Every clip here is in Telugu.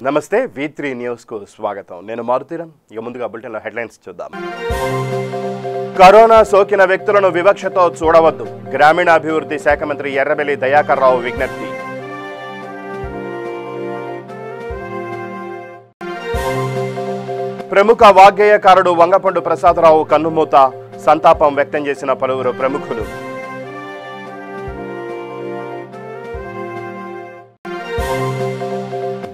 నమస్తే V3 న్యూస్ కు స్వాగతం. నేను మారుతీరం. ఇక ముందుగా బులెటిన్ లో హెడ్లైన్స్ చూద్దాం. కరోనా సోకిన వ్యక్తులను వివక్షతో చూడవద్దు. గ్రామీణాభివృద్ధి శాఖ మంత్రి ఎర్రబెల్లి దయాకర్ రావు విజ్ఞప్తి. ప్రముఖ వాగ్గేయకారుడు వంగపండు ప్రసాదరావు కన్నుమూత. సంతాపం వ్యక్తం చేసిన పలువురు ప్రముఖులు.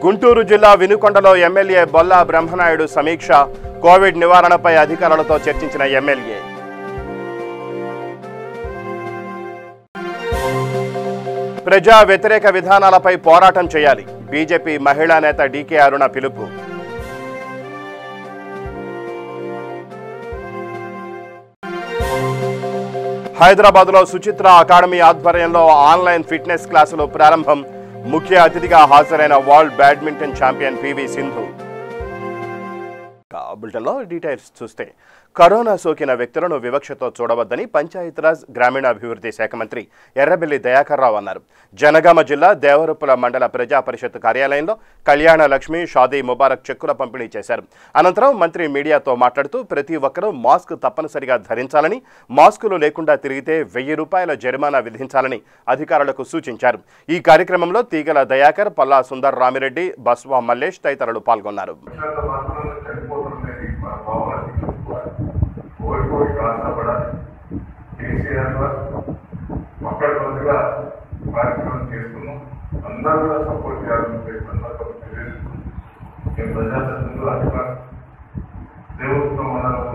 గుంటూరు జిల్లా వినుకొండలో ఎమ్మెల్యే బొల్లా బ్రహ్మనాయుడు సమీక్ష. కోవిడ్ నివారణపై అధికారులతో చర్చించిన ఎమ్మెల్యే. ప్రజా వ్యతిరేక విధానాలపై పోరాటం చేయాలి. బీజేపీ మహిళా నేత డీకే అరుణ పిలుపు. హైదరాబాద్లో సుచిత్ర అకాడమీ ఆధ్వర్యంలో ఆన్లైన్ ఫిట్నెస్ క్లాసులు ప్రారంభం. ముఖ్య అతిథిగా హాజరైన world badminton champion PV Sindhu. బులెటిన్లో డీటెయిల్స్ చూస్తే, కరోనా సోకిన వ్యక్తులను వివక్షతో చూడవద్దని పంచాయతీరాజ్ గ్రామీణాభివృద్ధి శాఖ మంత్రి ఎర్రబెల్లి దయాకర్ రావు అన్నారు. జనగామ జిల్లా దేవరుప్పుల మండల ప్రజా పరిషత్ కార్యాలయంలో కళ్యాణ లక్ష్మి, షాదీ ముబారక్ చెక్కుల పంపిణీ చేశారు. అనంతరం మంత్రి మీడియాతో మాట్లాడుతూ ప్రతి ఒక్కరూ మాస్క్ తప్పనిసరిగా ధరించాలని, మాస్కులు లేకుండా తిరిగితే 1000 రూపాయల జరిమానా విధించాలని అధికారులకు సూచించారు. ఈ కార్యక్రమంలో తీగల దయాకర్, పల్లా సుందర్ రామిరెడ్డి, బస్వా మల్లేష్ తదితరులు పాల్గొన్నారు. కార్యక్రమం చేస్తున్నాం. అందరూ కూడా సపోర్ట్ చేయాలని ప్రజాప్రతినిధులు, అధికారులు, దేవస్థానం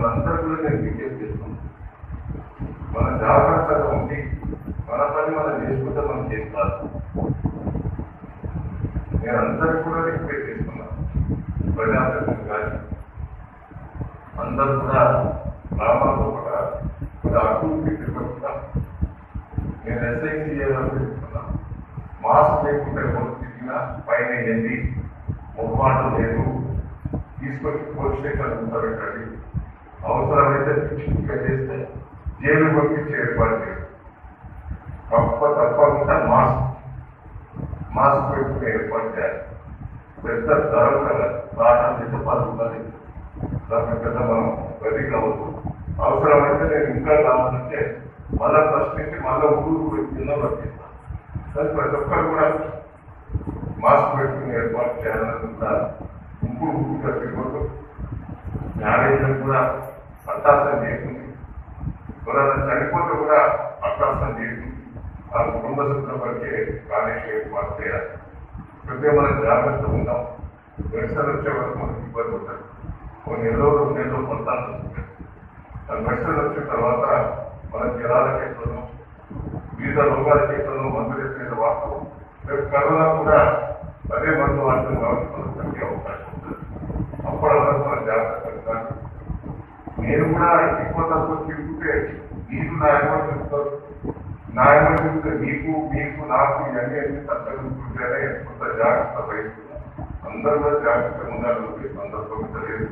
అందరూ కూడా నేను విజ్ఞప్తి చేస్తున్నాం. మన జాగ్రత్తగా ఉండి మన పని మనం చేసుకుంటే మనం చేస్తారు. నేను అందరికీ కూడా రిక్వెస్ట్ చేస్తున్నాను. ప్రజాప్రతినిధులు కానీ అందరూ కూడా గ్రామాల్లో కూడా అభివృద్ధి తిరుగుతాం. నేను ఎస్ఐసి చెప్తున్నాను. మాస్క్ లేకుండా తిరిగినా పైన ఏంటి మొహమాటం లేదు, తీసుకొచ్చి పోలీస్ స్టేషన్ పెట్టండి. అవసరమైతే చేస్తే జైలు పంపించి ఏర్పాటు చేయాలి. తప్పకుండా మాస్క్ పెట్టుకుని ఏర్పాటు చేయాలి. పెద్ద ధరలు కదా, రావడం చేస్తే పదుకున్నది దాని పెద్ద మనం వెరీ కావచ్చు. అవసరమైతే నేను ఇంకా కావాలంటే మళ్ళా ప్రశ్నించి మళ్ళీ ఊరు కింద వర్తిస్తాను. కానీ ప్రతి ఒక్కరు కూడా మాస్క్ పెట్టుకుని ఏర్పాటు చేయాలనుకుంటా. ఇంపుడు పూర్తిగా తిరుగుతూ మ్యారేజ్లకు కూడా అట్టాసం చేస్తుంది. ఎవరైనా చనిపోతే కూడా అట్టాసం చేస్తుంది. ఆ కుటుంబ సభ్యుల వరకే కాలేజీ ఏర్పాటు చేయాలి. ప్రతి మనం జాగ్రత్త ఉన్నాం. మెడిసిన్ వచ్చే వరకు మనకి ఇబ్బంది ఉంటుంది. కొన్ని నెలలో 2 నెలలు కొట్టాల్సి వస్తుంది. ఆ మెడిసిన్ వచ్చిన తర్వాత మన జలాల క్షేత్రంలో, వివిధ రోగాల క్షేత్రంలో మందులు ఎత్తిన వాస్తవం. రేపు కరోనా కూడా అదే మందు వాడటం కాబట్టి మనకు తగ్గే అవకాశం ఉంటుంది. అప్పటి వరకు మనం జాగ్రత్తగా. నేను కూడా ఎక్కువ తక్కువ తిరిగితే నీకు నా ఎమౌంట్ చెప్తారు, నా ఎమౌంట్ చెప్తే మీకు నాకు ఇవన్నీ అన్ని తగ్గలుంటుంటేనే కొంత జాగ్రత్త వహిస్తున్నాం. అందరూ కూడా జాగ్రత్తగా ఉండాలని సందర్భంగా లేదు.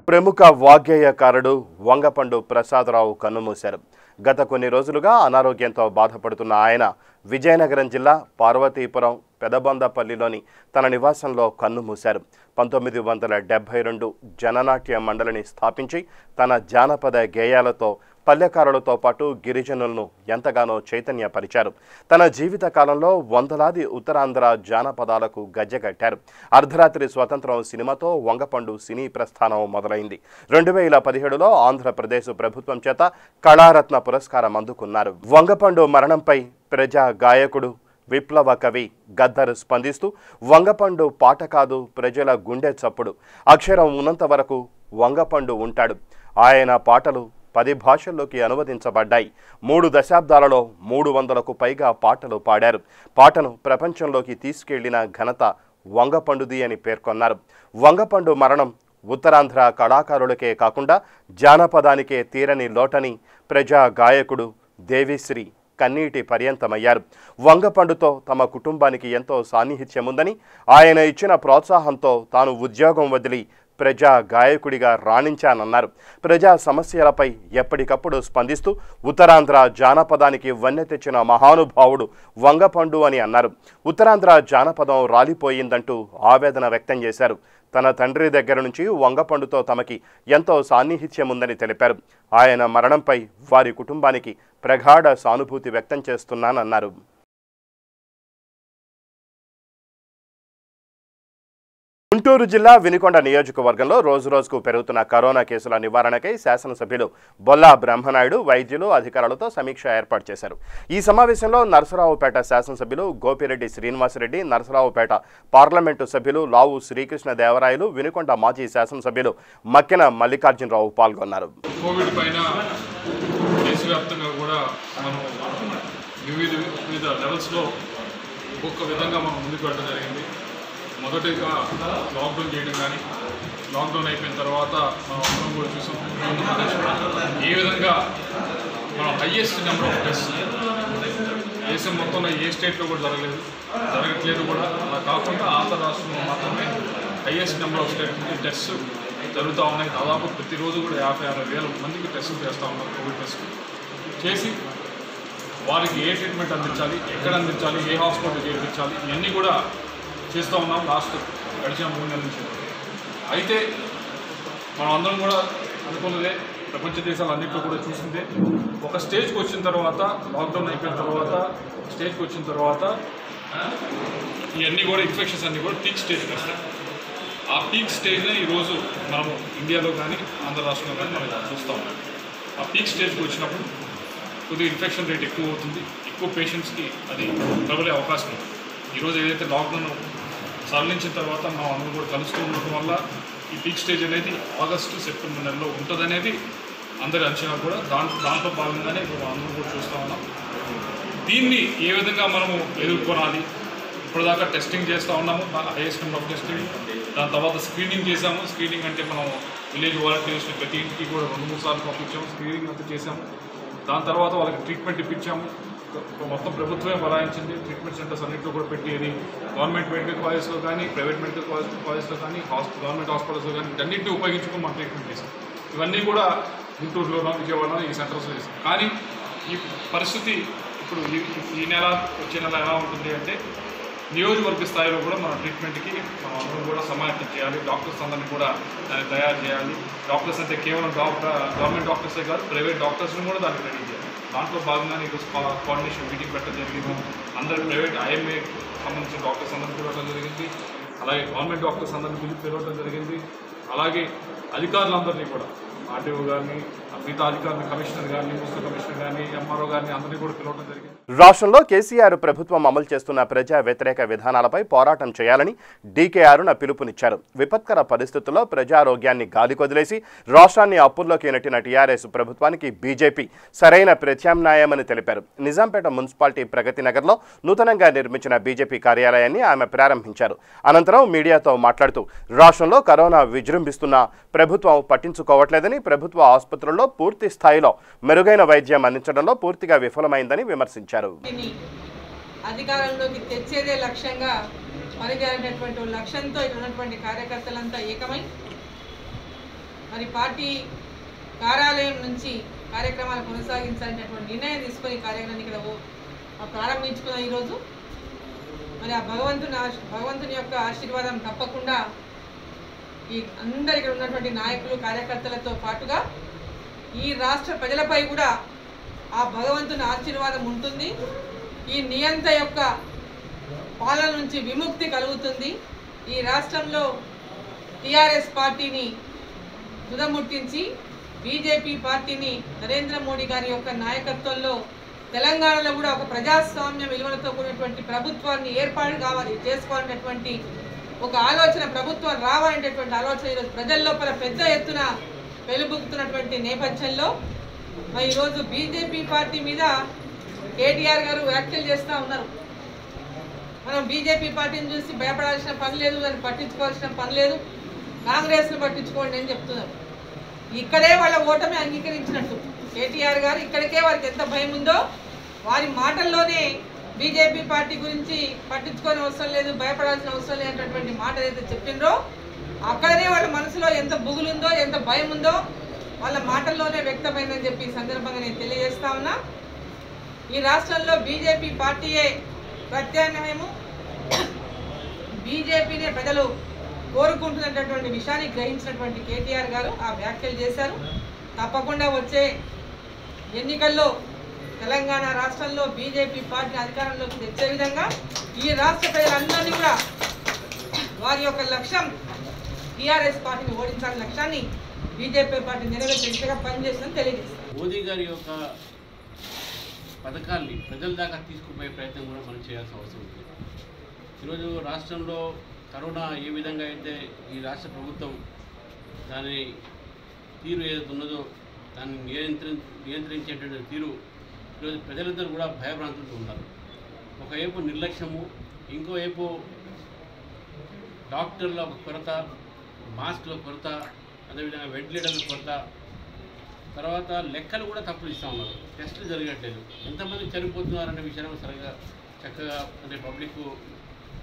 ప్రముఖ వాగ్గేయకారుడు వంగపండు ప్రసాదరావు కన్నుమూశారు. గత కొన్ని రోజులుగా అనారోగ్యంతో బాధపడుతున్న ఆయన విజయనగరం జిల్లా పార్వతీపురం పెదబొందపల్లిలోని తన నివాసంలో కన్నుమూశారు. 1972 జననాట్య మండలిని స్థాపించి తన జానపద గేయాలతో పల్లెకారులతో పాటు గిరిజనులను ఎంతగానో చైతన్యపరిచారు. తన జీవిత కాలంలో వందలాది ఉత్తరాంధ్ర జానపదాలకు గజ్జెకట్టారు. అర్ధరాత్రి స్వతంత్రం సినిమాతో వంగపండు సినీ ప్రస్థానం మొదలైంది. 2017లో ఆంధ్రప్రదేశ్ ప్రభుత్వం చేత కళారత్న పురస్కారం అందుకున్నారు. వంగపండు మరణంపై ప్రజా గాయకుడు, విప్లవ కవి గద్దర్ స్పందిస్తూ, వంగపండు పాట కాదు, ప్రజల గుండె చప్పుడు. అక్షరం ఉన్నంత వరకు వంగపండు ఉంటాడు. ఆయన పాటలు 10 భాషల్లోకి అనువదించబడ్డాయి. 3 దశాబ్దాలలో 300కు పైగా పాటలు పాడారు. పాటను ప్రపంచంలోకి తీసుకెళ్లిన ఘనత వంగపండుది అని పేర్కొన్నారు. వంగపండు మరణం ఉత్తరాంధ్ర కళాకారులకే కాకుండా జానపదానికే తీరని లోటని ప్రజా గాయకుడు దేవిశ్రీ కన్నీటి పర్యంతమయ్యారు. వంగపండుతో తమ కుటుంబానికి ఎంతో సాన్నిహిత్యముందని, ఆయన ఇచ్చిన ప్రోత్సాహంతో తాను ఉద్యోగం వదిలి ప్రజా గాయకుడిగా రాణించానన్నారు. ప్రజా సమస్యలపై ఎప్పటికప్పుడు స్పందిస్తూ ఉత్తరాంధ్ర జానపదానికి వన్నె తెచ్చిన మహానుభావుడు వంగపండు అని అన్నారు. ఉత్తరాంధ్ర జానపదం రాలిపోయిందంటూ ఆవేదన వ్యక్తం చేశారు. తన తండ్రి దగ్గర నుంచి వంగపండుతో తమకి ఎంతో సాన్నిహిత్యం ఉందని తెలిపారు. ఆయన మరణంపై వారి కుటుంబానికి ప్రగాఢ సానుభూతి వ్యక్తం చేస్తున్నానన్నారు. గుంటూరు జిల్లా వినుకొండ నియోజకవర్గంలో రోజురోజుకు పెరుగుతున్న కరోనా కేసుల నివారణకై శాసనసభ్యులు బొల్లా బ్రహ్మనాయుడు వైద్యులు అధికారులతో సమీక్ష ఏర్పాటు చేశారు. ఈ సమావేశంలో నరసరావుపేట శాసనసభ్యులు గోపిరెడ్డి శ్రీనివాసరెడ్డి, నరసరావుపేట పార్లమెంటు సభ్యులు లావు శ్రీకృష్ణ దేవరాయలు, వినుకొండ మాజీ శాసనసభ్యులు మక్కెన మల్లికార్జునరావు పాల్గొన్నారు. కోవిడ్ పైన దేశవ్యాప్తంగా కూడా మనం వివిధ లెవెల్స్లో ఒక్కొక్క విధంగా మనం ముందుకు వెళ్ళడం జరిగింది. మొదటిగా లాక్డౌన్ చేయడం కానీ, లాక్డౌన్ అయిపోయిన తర్వాత మనం అందరం కూడా చూసాం ఏ విధంగా మనం హయ్యెస్ట్ నెంబర్ ఆఫ్ టెస్ట్ దేశం మొత్తంలో ఏ స్టేట్లో కూడా జరగట్లేదు కూడా. అలా కాకుండా ఆంధ్ర రాష్ట్రంలో మాత్రమే హయ్యెస్ట్ నెంబర్ ఆఫ్ టెస్ట్ జరుగుతూ ఉన్నాయి. దాదాపు ప్రతిరోజు కూడా 56,000 మందికి టెస్టులు చేస్తూ ఉన్నారు. కోవిడ్ టెస్ట్ చేసి వారికి ఏ ట్రీట్మెంట్ అందించాలి, ఎక్కడ అందించాలి, ఏ హాస్పిటల్ చేర్పించాలి, ఇవన్నీ కూడా చేస్తూ ఉన్నాం లాస్ట్ గడిచిన 3 నెలల నుంచి. అయితే మనం అందరం కూడా అనుకున్నదే, ప్రపంచ దేశాలు అన్నింటిలో కూడా చూసిందే, ఒక స్టేజ్కి వచ్చిన తర్వాత, లాక్డౌన్ అయిపోయిన తర్వాత స్టేజ్కి వచ్చిన తర్వాత ఇవన్నీ కూడా ఇన్ఫెక్షన్స్ అన్నీ కూడా పీక్ స్టేజ్కి వస్తాయి. ఆ పీక్ స్టేజ్నే ఈరోజు మనము ఇండియాలో కానీ ఆంధ్ర రాష్ట్రంలో కానీ మనం చూస్తూ ఉన్నాం. ఆ పీక్ స్టేజ్కి వచ్చినప్పుడు కొద్దిగా ఇన్ఫెక్షన్ రేట్ ఎక్కువ అవుతుంది, ఎక్కువ పేషెంట్స్కి అది ప్రబలే అవకాశం ఉంది. ఈరోజు ఏదైతే లాక్డౌన్ సడలించిన తర్వాత మనం అందరూ కూడా కలుస్తూ ఉండటం వల్ల ఈ పీక్ స్టేజ్ అనేది ఆగస్టు సెప్టెంబర్ నెలలో ఉంటుందనేది అందరి అంచనా కూడా. దాంట్లో భాగంగానే ఇప్పుడు అందరూ కూడా చూస్తూ ఉన్నాం. దీన్ని ఏ విధంగా మనము ఎదుర్కొనాలి, ఇప్పటిదాకా టెస్టింగ్ చేస్తూ ఉన్నాము, హైయెస్ట్ నెంబర్ ఆఫ్ టెస్టింగ్. దాని తర్వాత స్క్రీనింగ్ చేసాము. స్క్రీనింగ్ అంటే మనం విలేజ్ వాలంటీర్స్ని ప్రతి ఇంటికి కూడా 2-3 సార్లు పంపించాము, స్క్రీనింగ్ అంతా చేసాము. దాని తర్వాత వాళ్ళకి ట్రీట్మెంట్ ఇప్పించాము. మొత్తం ప్రభుత్వమే బలాయించింది. ట్రీట్మెంట్ సెంటర్స్ అన్నింటిలో కూడా పెట్టేది, గవర్నమెంట్ మెడికల్ కాలేజ్లో కానీ, ప్రైవేట్ మెడికల్ కాలేజ్లో కానీ, గవర్నమెంట్ హాస్పిటల్స్లో కానీ అన్నింటినీ ఉపయోగించుకొని మనం ట్రీట్మెంట్ చేసాం. ఇవన్నీ కూడా గుంటూరులోనో విజయవాడలో ఈ సెంటర్స్లో చేసాం. కానీ ఈ పరిస్థితి ఇప్పుడు ఈ నెల వచ్చే నెల ఎలా ఉంటుంది అంటే, నియోజకవర్గ స్థాయిలో కూడా మన ట్రీట్మెంట్కి మనం అందరం కూడా సమాయత్తం చేయాలి. డాక్టర్స్ అందరినీ కూడా దాన్ని తయారు చేయాలి. డాక్టర్స్ అంటే కేవలం గవర్నమెంట్ డాక్టర్సే కాదు, ప్రైవేట్ డాక్టర్స్ని కూడా దాన్ని రెడీ చేయాలి. దాంట్లో భాగంగానే ఈరోజు కోఆర్డినేషన్ మీటింగ్ పెట్టడం జరిగింది. అందరూ ప్రైవేట్ ఐఎంఏ సంబంధించిన డాక్టర్స్ అందరినీ పిలవడం జరిగింది. అలాగే గవర్నమెంట్ డాక్టర్స్ అందరినీ పిలవడం జరిగింది. అలాగే అధికారులందరినీ కూడా, ఆర్టీఓ గారిని, మిగతా అధికారులు, కమిషనర్ గారిని, మున్సిపల్ కమిషనర్ గారిని, ఎంఆర్ఓ గారిని అందరినీ కూడా పిలవడం జరిగింది. రాష్ట్రంలో కేసీఆర్ ప్రభుత్వం అమలు చేస్తున్న ప్రజా వ్యతిరేక విధానాలపై పోరాటం చేయాలని డీకేఆర్ను పిలుపునిచ్చారు. విపత్కర పరిస్థితుల్లో ప్రజారోగ్యాన్ని గాలికొదిలేసి రాష్ట్రాన్ని అప్పుల్లోకి నెట్టిన టీఆర్ఎస్ ప్రభుత్వానికి బీజేపీ సరైన ప్రత్యామ్నాయమని తెలిపారు. నిజాంపేట మున్సిపాలిటీ ప్రగతి నగర్లో నూతనంగా నిర్మించిన బీజేపీ కార్యాలయాన్ని ఆమె ప్రారంభించారు. అనంతరం మీడియాతో మాట్లాడుతూ రాష్ట్రంలో కరోనా విజృంభిస్తున్న ప్రభుత్వం పట్టించుకోవట్లేదని, ప్రభుత్వ ఆసుపత్రుల్లో పూర్తి స్థాయిలో మెరుగైన వైద్యం అందించడంలో పూర్తిగా విఫలమైందని విమర్శించారు. అధికారంలోకి తెచ్చేదే లక్ష్యంగా పనిచేయాలనేటువంటి లక్ష్యంతో ఇక్కడ ఉన్నటువంటి కార్యకర్తలంతా ఏకమై మరి పార్టీ కార్యాలయం నుంచి కార్యక్రమాలు కొనసాగించాలనేటువంటి నిర్ణయం తీసుకొని కార్యక్రమాన్ని ఇక్కడ ప్రారంభించుకున్న ఈరోజు మరి ఆ భగవంతుని యొక్క ఆశీర్వాదం తప్పకుండా ఈ అందరు ఇక్కడ ఉన్నటువంటి నాయకులు, కార్యకర్తలతో పాటుగా ఈ రాష్ట్ర ప్రజలపై కూడా ఆ భగవంతుని ఆశీర్వాదం ఉంటుంది. ఈ నియంత యొక్క పాలన నుంచి విముక్తి కలుగుతుంది. ఈ రాష్ట్రంలో టీఆర్ఎస్ పార్టీని దుదముట్టించి బీజేపీ పార్టీని నరేంద్ర మోడీ గారి యొక్క నాయకత్వంలో తెలంగాణలో కూడా ఒక ప్రజాస్వామ్య విలువలతో కూడినటువంటి ప్రభుత్వాన్ని చేసుకోవాలనేటువంటి ఒక ఆలోచన, ప్రభుత్వం రావాలనేటువంటి ఆలోచన ఈరోజు ప్రజల లోపల పెద్ద ఎత్తున వెలుబుక్కుతున్నటువంటి నేపథ్యంలో మరి ఈరోజు బీజేపీ పార్టీ మీద కేటీఆర్ గారు వ్యాఖ్యలు చేస్తూ ఉన్నారు. మనం బీజేపీ పార్టీని చూసి భయపడాల్సిన పని లేదు, దాన్ని పట్టించుకోవాల్సిన పని లేదు, కాంగ్రెస్ను పట్టించుకోండి అని చెప్తున్నారు. ఇక్కడే వాళ్ళ ఓటమి అంగీకరించినట్టు కేటీఆర్ గారు ఇక్కడికే వారికి ఎంత భయం ఉందో వారి మాటల్లోనే బీజేపీ పార్టీ గురించి పట్టించుకోని అవసరం లేదు, భయపడాల్సిన అవసరం లేనటువంటి మాట ఏదైతే చెప్పిండ్రో అక్కడనే వాళ్ళ మనసులో ఎంత బుగులుందో ఎంత భయం ఉందో వాళ్ళ మాటల్లోనే వ్యక్తమైందని చెప్పి ఈ సందర్భంగా నేను తెలియజేస్తా ఉన్నా. ఈ రాష్ట్రంలో బీజేపీ పార్టీయే ప్రత్యామ్నాయము, బీజేపీనే ప్రజలు కోరుకుంటున్నటువంటి విషయాన్ని గ్రహించినటువంటి కేటీఆర్ గారు ఆ వ్యాఖ్యలు చేశారు. తప్పకుండా వచ్చే ఎన్నికల్లో తెలంగాణ రాష్ట్రంలో బీజేపీ పార్టీని అధికారంలోకి తెచ్చే విధంగా ఈ రాష్ట్ర ప్రజలందరినీ కూడా వారి యొక్క లక్ష్యం టీఆర్ఎస్ పార్టీని ఓడించాలనే లక్ష్యాన్ని బీజేపీ పార్టీ నెరవేర్చే దిశగా పనిచేస్తుందని తెలియజేస్తారు. మోదీ గారి యొక్క పథకాల్ని ప్రజల దాకా తీసుకుపోయే ప్రయత్నం కూడా మనం చేయాల్సిన అవసరం ఉంది. ఈరోజు రాష్ట్రంలో కరోనా ఏ విధంగా అయితే ఈ రాష్ట్ర ప్రభుత్వం దాని తీరు ఏదైతే ఉన్నదో దాన్ని నియంత్రించేటువంటి తీరు ఈరోజు ప్రజలందరూ కూడా భయభ్రాంతులతో ఉన్నారు. ఒకవైపు నిర్లక్ష్యము, ఇంకోవైపు డాక్టర్ల కొరత, మాస్క్ల కొరత, అదేవిధంగా వెంటిలేటర్ల కొరత, తర్వాత లెక్కలు కూడా తప్పులు ఇస్తూ ఉన్నారు. టెస్టులు జరగట్లేదు. ఎంతమంది చనిపోతున్నారనే విషయాన్ని సరిగా చక్కగా అంటే పబ్లిక్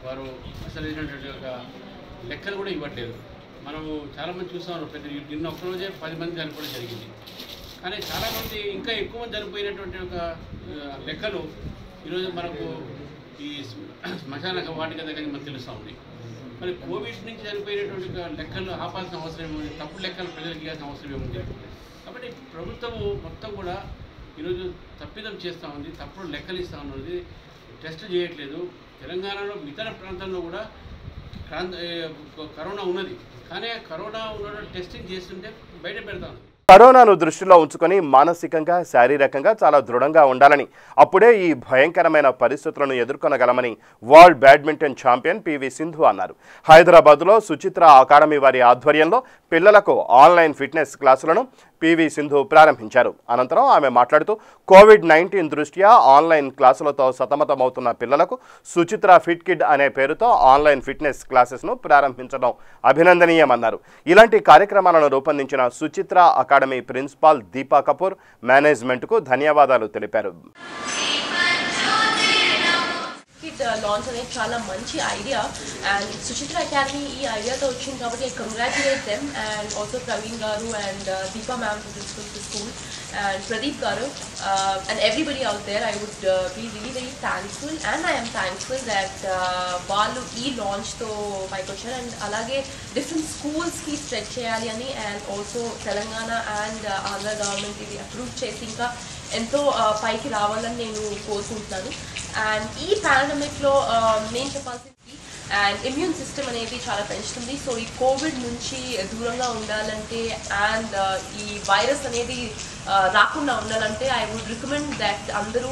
వారు అసలైనటువంటి ఒక లెక్కలు కూడా ఇవ్వట్లేదు. మనము చాలామంది చూస్తాము, పెద్ద నిన్న ఒక్కరోజే 10 మంది చనిపోవడం జరిగింది. కానీ చాలామంది ఇంకా ఎక్కువ మంది చనిపోయినటువంటి ఒక లెక్కలు ఈరోజు మనకు ఈ శ్మశాన వాటిక దగ్గర మనకు తెలుస్తూ ఉంది. మరి కోవిడ్ నుంచి చనిపోయినటువంటి లెక్కలు ఆపాల్సిన అవసరం ఏముంది, తప్పుడు లెక్కలు ప్రజలకు ఇవ్వాల్సిన అవసరం ఏముంది. కాబట్టి ప్రభుత్వము మొత్తం కూడా ఈరోజు తప్పిదం చేస్తూ ఉంది, తప్పుడు లెక్కలు ఇస్తూ ఉన్నది, టెస్ట్ చేయట్లేదు. తెలంగాణలో ఇతర ప్రాంతాల్లో కూడా కరోనా ఉన్నది, కానీ కరోనా ఉన్న టెస్టింగ్ చేస్తుంటే బయట పెడతా ఉంది. కరోనాను దృష్టిలో ఉంచుకొని మానసికంగా, శారీరకంగా చాలా దృఢంగా ఉండాలని, అప్పుడే ఈ భయంకరమైన పరిస్థితులను ఎదుర్కొనగలమని world badminton champion PV Sindhu అన్నారు. హైదరాబాద్లో సుచిత్ర అకాడమీ వారి ఆధ్వర్యంలో పిల్లలకు ఆన్లైన్ ఫిట్నెస్ క్లాసులను పివి సింధు ప్రారంభించారు. అనంతరం ఆమె మాట్లాడుతూ కోవిడ్-19 దృష్ట్యా ఆన్లైన్ క్లాసులతో సతమతమవుతున్న పిల్లలకు సుచిత్ర ఫిట్ కిడ్ అనే పేరుతో ఆన్లైన్ ఫిట్నెస్ క్లాసెస్ను ప్రారంభించడం అభినందనీయమన్నారు. ఇలాంటి కార్యక్రమాలను రూపొందించిన సుచిత్ర అకాడమీ ప్రిన్సిపాల్ దీపా కపూర్ మేనేజ్మెంట్కు ధన్యవాదాలు తెలిపారు. లాంచ్ అనేది చాలా మంచి ఐడియా అండ్ సుచిత్ర అకాడమీ ఈ ఐడియాతో వచ్చింది కాబట్టి I congratulate them and also Praveen garu and Deepa ma'am principal to school and Pradeep garu and everybody out there. I would be really very thankful and I am thankful that వాళ్ళు ఈ launch తో పైకి వచ్చారు and అలాగే different schools కి stretch చేయాలి అని and also Telangana and Andhra government ఇది అప్రూవ్ చేసి ఇంకా ఎంతో పైకి రావాలని నేను కోరుకుంటున్నాను. అండ్ ఈ పాండమిక్లో నేను చెప్పాల్సింది అండ్ ఇమ్యూన్ సిస్టమ్ అనేది చాలా పెంచుతుంది. సో ఈ కోవిడ్ నుంచి దూరంగా ఉండాలంటే అండ్ ఈ వైరస్ అనేది రాకుండా ఉండాలంటే ఐ వుడ్ రికమెండ్ దట్ అందరూ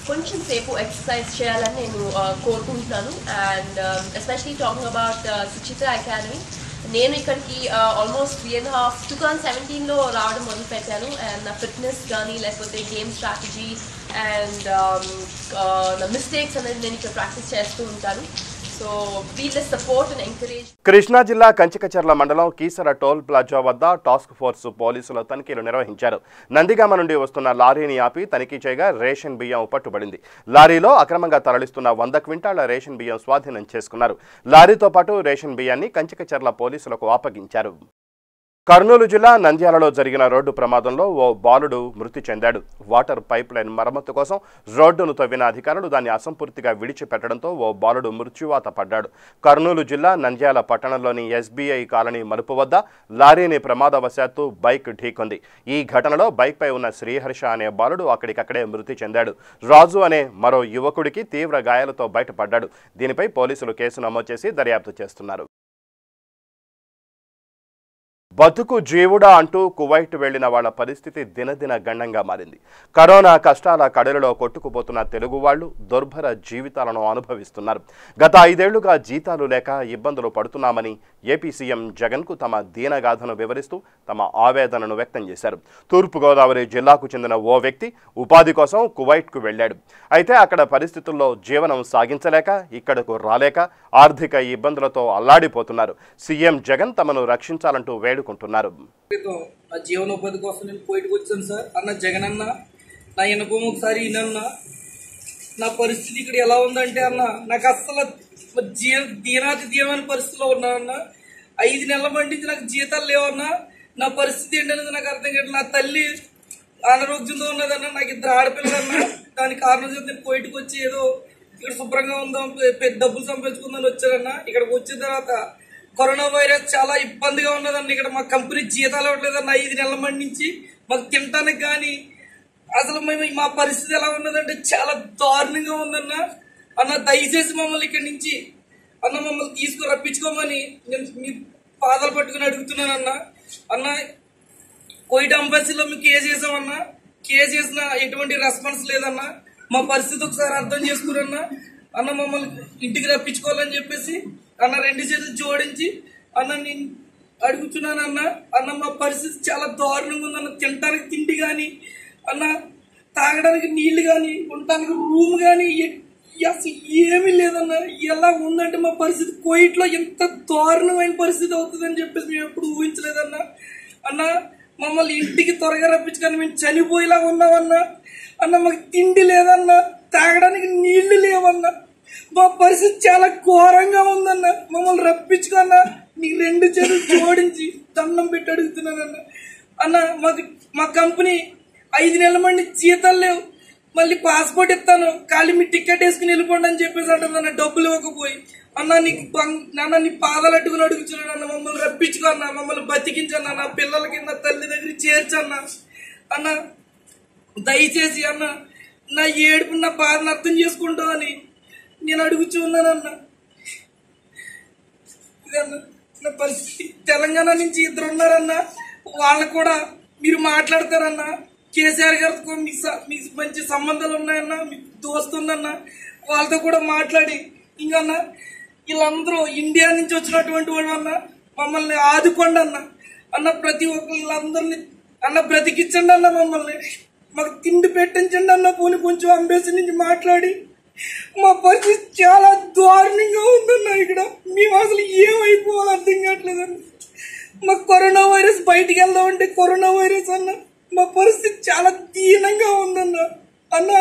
కొంచెం సేపు ఎక్సర్సైజ్ చేయాలని నేను కోరుకుంటున్నాను. And especially talking about Suchitra academy, నేను ఇక్కడికి ఆల్మోస్ట్ 2017లో రావడం మొదలుపెట్టాను అండ్ నా ఫిట్నెస్ కానీ లేకపోతే గేమ్ స్ట్రాటజీ అండ్ నా మిస్టేక్స్ అనేది నేను ఇక్కడ ప్రాక్టీస్ చేస్తూ ఉంటాను. సో వీళ్ళ సపోర్ట్ అండ్ ఎంకరేజ్. కృష్ణా జిల్లా కంచికచర్ల మండలం కీసర టోల్ ప్లాజా వద్ద టాస్క్ ఫోర్స్ పోలీసులు తనిఖీలు నిర్వహించారు. నందిగామ నుండి వస్తున్న లారీని ఆపి తనిఖీ చేయగా రేషన్ బియ్యం పట్టుబడింది. లారీలో అక్రమంగా తరలిస్తున్న 100 క్వింటాళ్ల రేషన్ బియ్యం స్వాధీనం చేసుకున్నారు. లారీతో పాటు రేషన్ బియ్యాన్ని కంచికచర్ల పోలీసులకు అప్పగించారు. కర్నూలు జిల్లా నంద్యాలలో జరిగిన రోడ్డు ప్రమాదంలో ఓ బాలుడు మృతి చెందాడు. వాటర్ పైప్ లైన్ మరమ్మతు కోసం రోడ్డును తవ్విన అధికారులు దాన్ని అసంపూర్తిగా విడిచిపెట్టడంతో ఓ బాలుడు మృత్యువాత పడ్డాడు. కర్నూలు జిల్లా నంద్యాల పట్టణంలోని ఎస్బీఐ కాలనీ మలుపు వద్ద లారీని ప్రమాదవశాత్తు బైక్ ఢీకొంది. ఈ ఘటనలో బైక్పై ఉన్న శ్రీహర్ష అనే బాలుడు అక్కడికక్కడే మృతి చెందాడు. రాజు అనే మరో యువకుడికి తీవ్ర గాయాలతో బయటపడ్డాడు. దీనిపై పోలీసులు కేసు నమోదు చేసి దర్యాప్తు చేస్తున్నారు. బతుకు జీవుడా అంటూ కువైట్ వెళ్లిన వాళ్ల పరిస్థితి దినదిన గండంగా మారింది. కరోనా కష్టాల కడలిలో కొట్టుకుపోతున్న తెలుగు వాళ్లు దుర్భర జీవితాలను అనుభవిస్తున్నారు. గత 5 ఏళ్లుగా జీతాలు లేక ఇబ్బందులు పడుతున్నామని ఏపీ సీఎం జగన్కు తమ దీనగాథను వివరిస్తూ తమ ఆవేదనను వ్యక్తం చేశారు. తూర్పుగోదావరి జిల్లాకు చెందిన ఓ వ్యక్తి ఉపాధి కోసం కువైట్కు వెళ్లాడు. అయితే అక్కడ పరిస్థితుల్లో జీవనం సాగించలేక ఇక్కడకు రాలేక ఆర్థిక ఇబ్బందులతో అల్లాడిపోతున్నారు. సీఎం జగన్ తమను రక్షించాలంటూ వేడుకుంటున్నారు. నా జీవనోపాధి కోసం నేను పోయిట్కి వచ్చాను సార్. అన్న జగన్ అన్న, నా అనుభవం ఒకసారి ఈయనన్న, నా పరిస్థితి ఇక్కడ ఎలా ఉందంటే అన్న, నాకు అస్సలు దీనాతి దీవమైన పరిస్థితిలో ఉన్నానన్నా. 5 నెలల మంది నాకు జీతాలు లేవన్నా. నా పరిస్థితి ఏంటనేది నాకు అర్థం కాదు. నా తల్లి అనారోగ్యంతో ఉన్నదన్నా. నాకు 2 ఆడపిల్లలన్నా. దానికి కారణం చేసి నేను బయటకు వచ్చి ఏదో ఇక్కడ శుభ్రంగా ఉందాం, పెద్ద డబ్బులు సంపాదించుకుందని వచ్చారన్నా. ఇక్కడికి వచ్చిన తర్వాత కరోనా వైరస్ చాలా ఇబ్బందిగా ఉన్నదన్న. ఇక్కడ మా కంపెనీ జీతాలు ఇవ్వట్లేదన్న 5 నెలల మంది నుంచి. మాకు తినటానికి కానీ అసలు మా పరిస్థితి ఎలా ఉన్నదంటే చాలా దారుణంగా ఉందన్న. అన్న దయచేసి మమ్మల్ని ఇక్కడి నుంచి అన్న మమ్మల్ని తీసుకుని రప్పించుకోమని నేను మీ పాదాలు పట్టుకుని అడుగుతున్నానన్న. అన్న కోయిట్ అంబాసీలో మేము కేసు చేసామన్నా. కేసు చేసిన ఎటువంటి రెస్పాన్స్ లేదన్నా. మా పరిస్థితి ఒకసారి అర్థం చేసుకురన్నా. అన్న మమ్మల్ని ఇంటికి రప్పించుకోవాలని చెప్పేసి అన్న 2 చేతులు జోడించి అన్న నేను అడుగుతున్నానన్న. అన్న మా పరిస్థితి చాలా దారుణంగా ఉందన్న. తినడానికి తిండి కానీ అన్న, తాగడానికి నీళ్లు కానీ, ఉండటానికి రూమ్ కానీ అసలు ఏమీ లేదన్న. ఎలా ఉందంటే మా పరిస్థితి కోయిట్లో ఎంత దారుణమైన పరిస్థితి అవుతుందని చెప్పేసి మేము ఎప్పుడు ఊహించలేదన్నా. అన్న మమ్మల్ని ఇంటికి త్వరగా రప్పించుకొని మేము చనిపోయేలా ఉన్నామన్నా. అన్న మాకు తిండి లేదన్నా, తాగడానికి నీళ్లు లేవన్నా. మా పరిస్థితి చాలా ఘోరంగా ఉందన్న. మమ్మల్ని రప్పించుకున్నా నీకు 2 చేతులు జోడించి దండం పెట్టి అడుగుతున్నానన్న. అన్న మా కంపెనీ 5 నెలల మంది జీతాలు లేవు. మళ్ళీ పాస్పోర్ట్ ఇస్తాను, ఖాళీ మీ టికెట్ వేసుకుని వెళ్ళిపోండి అని చెప్పేసి అంటుందన్న. డబ్బులు ఇవ్వకపోయి అన్న నీ పాదాలు అట్టుకుని అడుగుతున్నాడు అన్న. మమ్మల్ని రప్పించుకున్నా, మమ్మల్ని బతికించన్నా, నా పిల్లలకి నా తల్లి దగ్గర చేర్చన్నా. అన్న దయచేసి అన్న నా ఏడుపు నా బాధను అర్థం చేసుకుంటావు అని నేను అడుగుచూ ఉన్నానన్న. ఇదన్న నా పరిస్థితి. తెలంగాణ నుంచి 2 ఉన్నారన్న. వాళ్ళకు కూడా మీరు మాట్లాడతారన్నా. కేసీఆర్ గారితో మీకు మంచి సంబంధాలు ఉన్నాయన్నా, మీకు దోస్తుందన్నా. వాళ్ళతో కూడా మాట్లాడి ఇంకన్నా వీళ్ళందరూ ఇండియా నుంచి వచ్చినటువంటి వాళ్ళు అన్న మమ్మల్ని ఆదుకోండి అన్న. అన్న ప్రతి ఒక్క వీళ్ళందరినీ అన్న బ్రతికించండి అన్న. మమ్మల్ని మాకు తిండి పెట్టించండి అన్న. పోనీ కొంచెం అంబేసి నుంచి మాట్లాడి మా పరిస్థితి చాలా దారుణంగా ఉందన్న. ఇక్కడ మేము అసలు ఏమైపోవాలి అర్థం కావట్లేదన్న. మాకు కరోనా వైరస్ బయటికి వెళ్దామంటే కరోనా వైరస్ అన్న. మా పరిస్థితి చాలా దీనంగా ఉందన్న. అన్న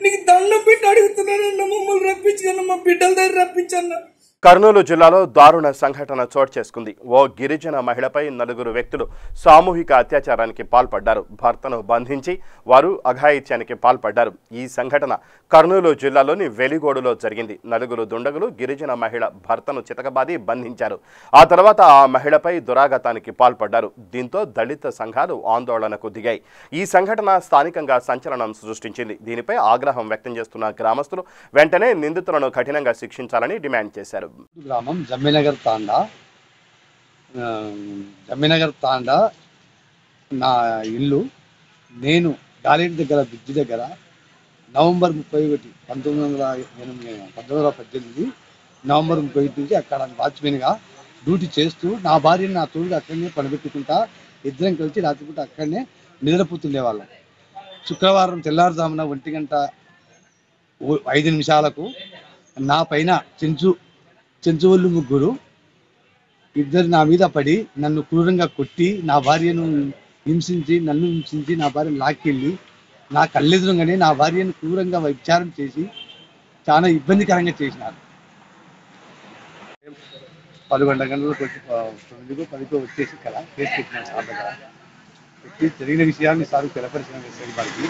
నీకు దండం పెట్టి అడుగుతున్నానన్న. మమ్మల్ని రప్పించుకన్నా, మా బిడ్డల దగ్గర రప్పించన్నా. కర్నూలు జిల్లాలో దారుణ సంఘటన చోటు చేసుకుంది. ఓ గిరిజన మహిళపై 4 వ్యక్తులు సామూహిక అత్యాచారానికి పాల్పడ్డారు. భర్తను బంధించి వారు అఘాయిత్యానికి పాల్పడ్డారు. ఈ సంఘటన కర్నూలు జిల్లాలోని వెలిగోడులో జరిగింది. 4 దుండగులు గిరిజన మహిళ భర్తను చితకబాది బంధించారు. ఆ తర్వాత ఆ మహిళపై దురాఘాతానికి పాల్పడ్డారు. దీంతో దళిత సంఘాలు ఆందోళనకు దిగాయి. ఈ సంఘటన స్థానికంగా సంచలనం సృష్టించింది. దీనిపై ఆగ్రహం వ్యక్తం చేస్తున్న గ్రామస్తులు వెంటనే నిందితులను కఠినంగా శిక్షించాలని డిమాండ్ చేశారు. గ్రామం జమ్మినగర్ తాండా నా ఇల్లు. నేను గాలేటి దగ్గర బ్రిడ్జి దగ్గర నవంబర్ 31, 1918 నవంబర్ 31 నుంచి అక్కడ వాచ్మెన్గా డ్యూటీ చేస్తూ నా భార్యని నా తోడుగా అక్కడనే పనిపెట్టుకుంటా 2 కలిసి రాత్రిపూట అక్కడనే నిద్రపోతుండేవాళ్ళం. శుక్రవారం తెల్లారుజామున 1:05 నా పైన చెంచువళ్ళు 3 ఇద్దరు నా మీద పడి నన్ను క్రూరంగా కొట్టి నా భార్యను హింసించి నా భార్యను లాక్కెళ్ళి నా కళ్ళెదురుగానే నా భార్యను క్రూరంగా విచారం చేసి చాలా ఇబ్బందికరంగా చేసినారు. 11 గంటలకు 9:10 వచ్చేసి ఇక్కడ కేసు పెట్టినాను సార్ దగ్గర. పెట్టి జరిగిన విషయాన్ని సార్ తెలపరిచిన వారికి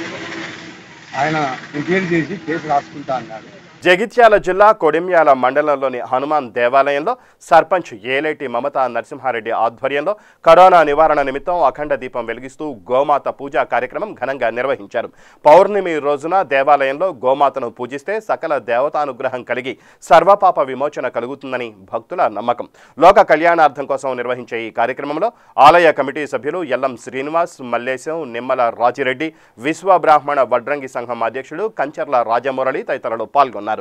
ఆయన ఎంక్వైరీ చేసి కేసు రాసుకుంటా అన్నాడు. జగిత్యాల జిల్లా కొడిమ్యాల మండలంలోని హనుమాన్ దేవాలయంలో సర్పంచ్ ఏలేటి మమతా నరసింహారెడ్డి ఆధ్వర్యంలో కరోనా నివారణ నిమిత్తం అఖండ దీపం వెలిగిస్తూ గోమాత పూజా కార్యక్రమం ఘనంగా నిర్వహించారు. పౌర్ణమి రోజున దేవాలయంలో గోమాతను పూజిస్తే సకల దేవతానుగ్రహం కలిగి సర్వపాప విమోచన కలుగుతుందని భక్తుల నమ్మకం. లోక కళ్యాణార్థం కోసం నిర్వహించే ఈ కార్యక్రమంలో ఆలయ కమిటీ సభ్యులు ఎల్లం శ్రీనివాస్, మల్లేశం, నిమ్మల రాజిరెడ్డి, విశ్వ బ్రాహ్మణ వడ్రంగి సంఘం అధ్యక్షుడు కంచర్ల రాజమురళి తదితరులు పాల్గొన్నారు.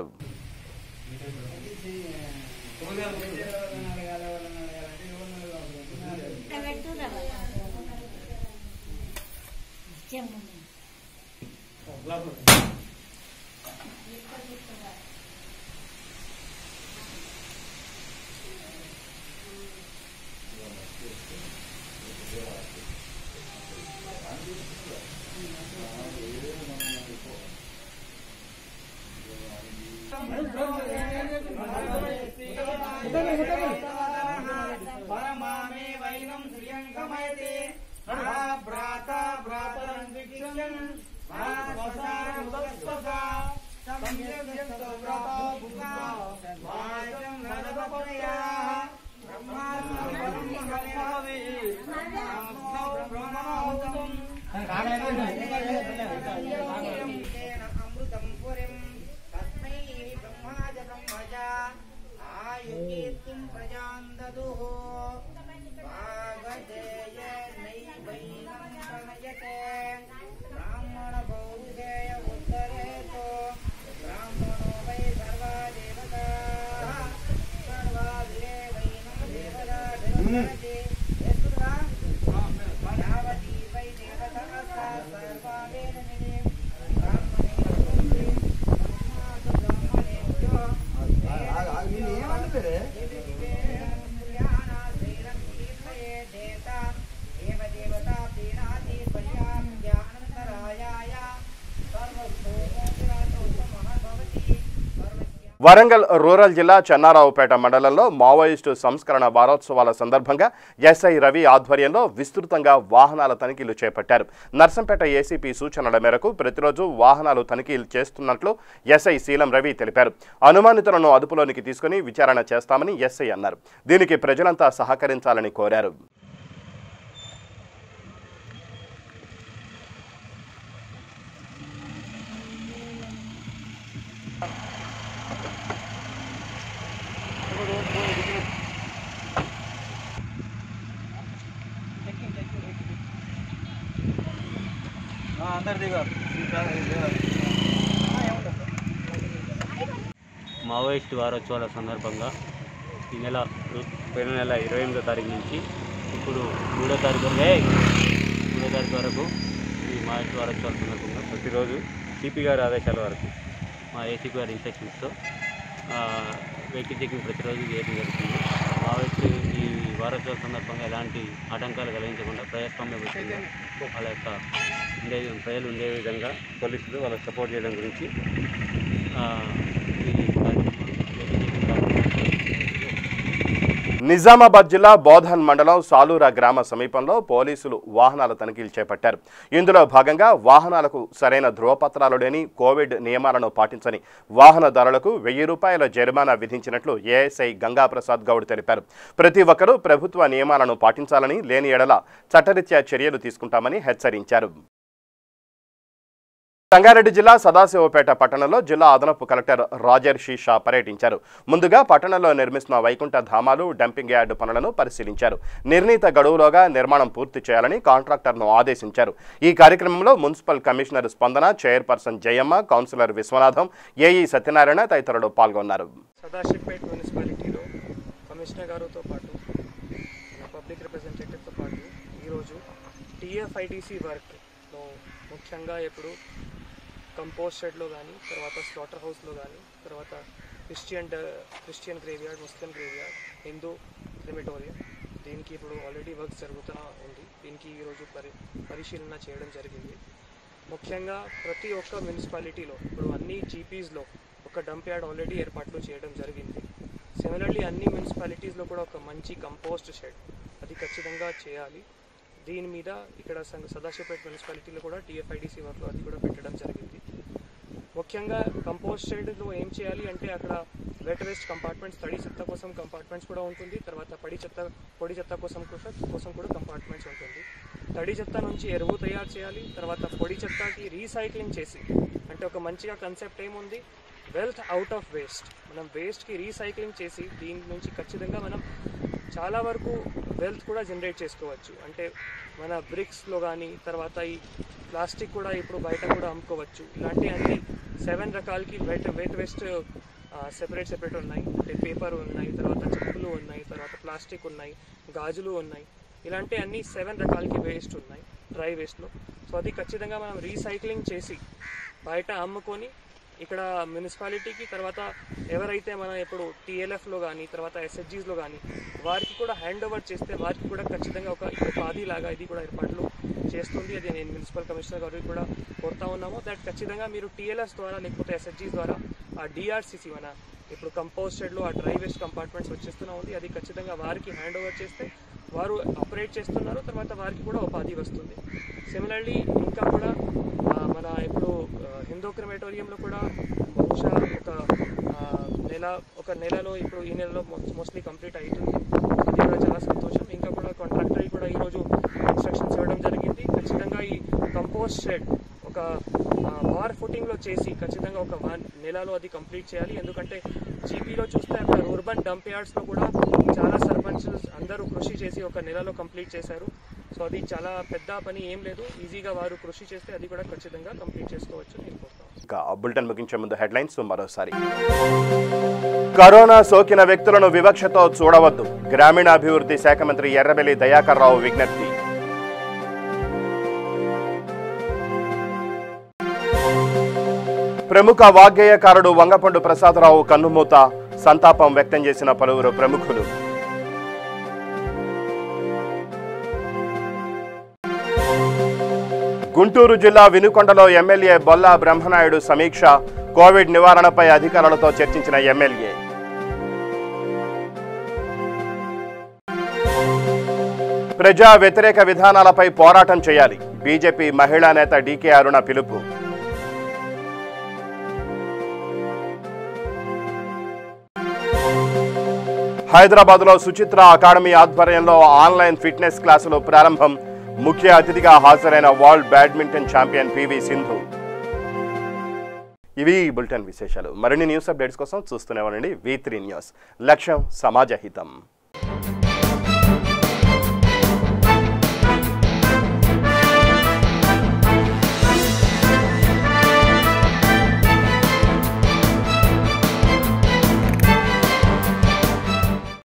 परमामे वैनं श्रियंकमयते भ्राता भ्रातरं विक्षं स्वसा संयमस्तव्रता भुगा वाचं नरपपया ब्रह्मास्मि ब्रह्मवे नमो ब्रह्मोत्तम अमृतं पुरीं तस्मै ब्रह्माज ब्रह्मजा आयुकीर्तिं प्रजां ददुः वागधेय नैवैनं प्रणयते ब्राह्मणपौरुषेय उत्तरेतो ब्राह्मणो वै सर्वा देवताः सर्वाभिरेवैनं देवता धर्मरति यस्वा यावती वै देवता सा सर्वावेन निधि ब्राह्मणे వరంగల్ రూరల్ జిల్లా చెన్నారావుపేట మండలంలో మావోయిస్టు సంస్కరణ వారోత్సవాల సందర్భంగా ఎస్ఐ రవి ఆధ్వర్యంలో విస్తృతంగా వాహనాల తనిఖీలు చేపట్టారు. నర్సంపేట ఏసీపీ సూచనల మేరకు ప్రతిరోజు వాహనాలు తనిఖీలు చేస్తున్నట్లు ఎస్ఐ శీలం రవి తెలిపారు. అనుమానితులను అదుపులోనికి తీసుకుని విచారణ చేస్తామని ఎస్ఐ అన్నారు. దీనికి ప్రజలంతా సహకరించాలని కోరారు. మావోయిస్టు వారోత్సవాల సందర్భంగా ఈ నెల పోయిన నెల 28వ తారీఖు నుంచి ఇప్పుడు 3వ తారీఖు వరకు ఈ మావోయిస్టు వారోత్సవాల సందర్భంగా ప్రతిరోజు సిపి గారి ఆదేశాల వరకు మా ఏసీపీ గారి ఇన్స్ట్రక్షన్స్తో వెహికల్ చెకింగ్ ప్రతిరోజు చేయడం జరుగుతుంది. మావోయిస్టు ఈ వారోత్సవాల సందర్భంగా ఎలాంటి ఆటంకాలు కలిగించకుండా ప్రజాస్వామ్యబద్ధంగా వాళ్ళ యొక్క ప్రజలు ఉండే విధంగా పోలీసులు వాళ్ళకి సపోర్ట్ చేయడం గురించి నిజామాబాద్ జిల్లా బోధన్ మండలం సాలూరా గ్రామ సమీపంలో పోలీసులు వాహనాల తనిఖీలు చేపట్టారు. ఇందులో భాగంగా వాహనాలకు సరైన ధృవపత్రాలు లేని కోవిడ్ నియమాలను పాటించని వాహనదారులకు 1000 రూపాయల జరిమానా విధించినట్లు ఏఎస్ఐ గంగాప్రసాద్ గౌడ్ తెలిపారు. ప్రతి ఒక్కరూ ప్రభుత్వ నియమాలను పాటించాలని, లేని ఎడల చట్టరీత్యా చర్యలు తీసుకుంటామని హెచ్చరించారు. సంగారెడ్డి జిల్లా సదాశివపేట పట్టణంలో జిల్లా అదనపు కలెక్టర్ రాజర్షి షా పర్యటించారు. ముందుగా పట్టణంలో నిర్మిస్తున్న వైకుంఠ ధామాలు డంపింగ్ యార్డు పనులను పరిశీలించారు. నిర్ణీత గడువులోగా నిర్మాణం పూర్తి చేయాలని కాంట్రాక్టర్ను ఆదేశించారు. ఈ కార్యక్రమంలో municipal commissioner Spandana, chairperson Jayamma, councillor Viswanatham, AE Satyanarayana తదితరులు పాల్గొన్నారు. సదాశివపేట మున్సిపాలిటీలో కమిషనర్ గారితో పాటు పబ్లిక్ రిప్రజెంటేటివ్తో పాటు ఈరోజు టీఎఫ్ఐడిసి వర్క్లో ముఖ్యంగా ఇప్పుడు కంపోస్ట్ షెడ్లో కానీ, తర్వాత స్లాటర్ హౌస్లో కానీ, తర్వాత క్రిస్టియన్ గ్రేవ్యార్డ్, ముస్లిం గ్రేవ్యార్డ్, హిందూ క్రిమిటోరియం, దీనికి ఇప్పుడు ఆల్రెడీ వర్క్స్ జరుగుతూనే ఉంది. దీనికి ఈరోజు పరిశీలన చేయడం జరిగింది. ముఖ్యంగా ప్రతి ఒక్క మున్సిపాలిటీలో ఇప్పుడు అన్ని జీపీస్లో ఒక డంప్ యార్డ్ ఆల్రెడీ ఏర్పాట్లు చేయడం జరిగింది. సిమిలర్లీ అన్ని మున్సిపాలిటీస్లో కూడా ఒక మంచి కంపోస్ట్ షెడ్ అది ఖచ్చితంగా చేయాలి. దీని మీద ఇక్కడ సదాశివపేట మున్సిపాలిటీలో కూడా టీఎఫ్ఐడిసి వర్క్లో అది కూడా పెట్టడం జరిగింది. ముఖ్యంగా కంపోస్ట్ షెడ్లో ఏం చేయాలి అంటే అక్కడ వెట్ వేస్ట్ కంపార్ట్మెంట్స్, తడి చెత్త కోసం కంపార్ట్మెంట్స్ కూడా ఉంటుంది. తర్వాత పొడి చెత్త కోసం కూడా కంపార్ట్మెంట్స్ ఉంటుంది. తడి చెత్త నుంచి ఎరువు తయారు చేయాలి. తర్వాత పొడి చెత్తకి రీసైక్లింగ్ చేసి, అంటే ఒక మంచిగా కాన్సెప్ట్ ఏముంది, వెల్త్ అవుట్ ఆఫ్ వేస్ట్. మనం వేస్ట్కి రీసైక్లింగ్ చేసి దీని నుంచి ఖచ్చితంగా మనం చాలా వరకు వెల్త్ కూడా జనరేట్ చేసుకోవచ్చు. అంటే మన బ్రిక్స్లో కానీ, తర్వాత ఈ ప్లాస్టిక్ కూడా ఇప్పుడు బయట కూడా అమ్ముకోవచ్చు. ఇలాంటి అన్ని 7 రకాలకి వెట్ వేస్ట్ సెపరేట్ ఉన్నాయి. అంటే పేపర్ ఉన్నాయి, తర్వాత చెప్పులు ఉన్నాయి, తర్వాత ప్లాస్టిక్ ఉన్నాయి, గాజులు ఉన్నాయి. ఇలాంటి అన్ని 7 రకాలకి వేస్ట్ ఉన్నాయి డ్రై వేస్ట్లో. సో అది ఖచ్చితంగా మనం రీసైక్లింగ్ చేసి బయట అమ్ముకొని ఇక్కడ మున్సిపాలిటీకి, తర్వాత ఎవరైతే మనం ఇప్పుడు టీఎల్ఎఫ్లో కానీ, తర్వాత ఎస్హెచ్జీస్లో కానీ వారికి కూడా హ్యాండ్ ఓవర్ చేస్తే వారికి కూడా ఖచ్చితంగా ఒక ఉపాధి లాగా ఇది కూడా ఏర్పాట్లు చేస్తుంది. అది నేను మున్సిపల్ కమిషనర్ గారికి కూడా కోరుతా ఉన్నాము. దట్ ఖచ్చితంగా మీరు టీఎల్ఎఫ్ ద్వారా లేకపోతే ఎస్హెచ్జీస్ ద్వారా ఆ డిఆర్సిసి మన ఇప్పుడు కంపోస్ట్ షెడ్లో ఆ డ్రై వేస్ట్ కంపార్ట్మెంట్స్ వచ్చేస్తూనే ఉంది. అది ఖచ్చితంగా వారికి హ్యాండ్ ఓవర్ చేస్తే వారు ఆపరేట్ చేస్తున్నారు, తర్వాత వారికి కూడా ఉపాధి వస్తుంది. సిమిలర్లీ ఇంకా కూడా మన ఇప్పుడు హిందూ క్రిమేటోరియంలో కూడా బహుశా ఒక నెలలో ఇప్పుడు ఈ నెలలో మోస్ట్లీ కంప్లీట్ అవుతుంది. అది కూడా చాలా సంతోషం. ఇంకా కూడా కాంట్రాక్టర్ కూడా ఈరోజు ఇన్స్ట్రక్షన్స్ ఇవ్వడం జరిగింది. ఖచ్చితంగా ఈ కంపోస్ట్ షెడ్ ఒక వార్ ఫుటింగ్లో చేసి ఖచ్చితంగా ఒక 1 నెలలో అది కంప్లీట్ చేయాలి. ఎందుకంటే జీపీలో చూస్తే అక్కడ రూర్బన్ డంప్ యార్డ్స్లో కూడా చాలా సర్పంచెస్ అందరూ కృషి చేసి 1 నెలలో కంప్లీట్ చేశారు. సో అది చాలా పెద్ద పని ఏం లేదు, ఈజీగా వారు కృషి చేస్తే అది కూడా ఖచ్చితంగా కంప్లీట్ చేసుకోవచ్చు. బులెటిన్ ముగించే ముందు హెడ్లైన్స్ మరోసారి. కరోనా సోకిన వ్యక్తులను వివక్షతో చూడవద్దు, గ్రామీణాభివృద్ధి శాఖ మంత్రి ఎర్రబెల్లి దయాకర్ రావు విజ్ఞప్తి. ప్రముఖ వాగ్గేయకారుడు వంగపండు ప్రసాదరావు కన్నుమూత, సంతాపం వ్యక్తం చేసిన పలువురు ప్రముఖులు. గుంటూరు జిల్లా వినుకొండలో ఎమ్మెల్యే బొల్లా బ్రహ్మనాయుడు సమీక్ష, కోవిడ్ నివారణపై అధికారులతో చర్చించిన ఎమ్మెల్యే. ప్రజా వ్యతిరేక విధానాలపై పోరాటం చేయాలి, బీజేపీ మహిళా నేత డీకే అరుణ పిలుపు. హైదరాబాద్లో సుచిత్ర అకాడమీ ఆధ్వర్యంలో ఆన్లైన్ ఫిట్నెస్ క్లాసులు ప్రారంభం, ముఖ్య అతిథిగా హాజరైన world badminton champion PV Sindhu. ఇవి బులెటిన్ విశేషాలు. మరిన్ని న్యూస్ అప్డేట్స్ కోసం చూస్తూనే ఉండండి V3 న్యూస్. లక్ష్యం సమాజ హితం.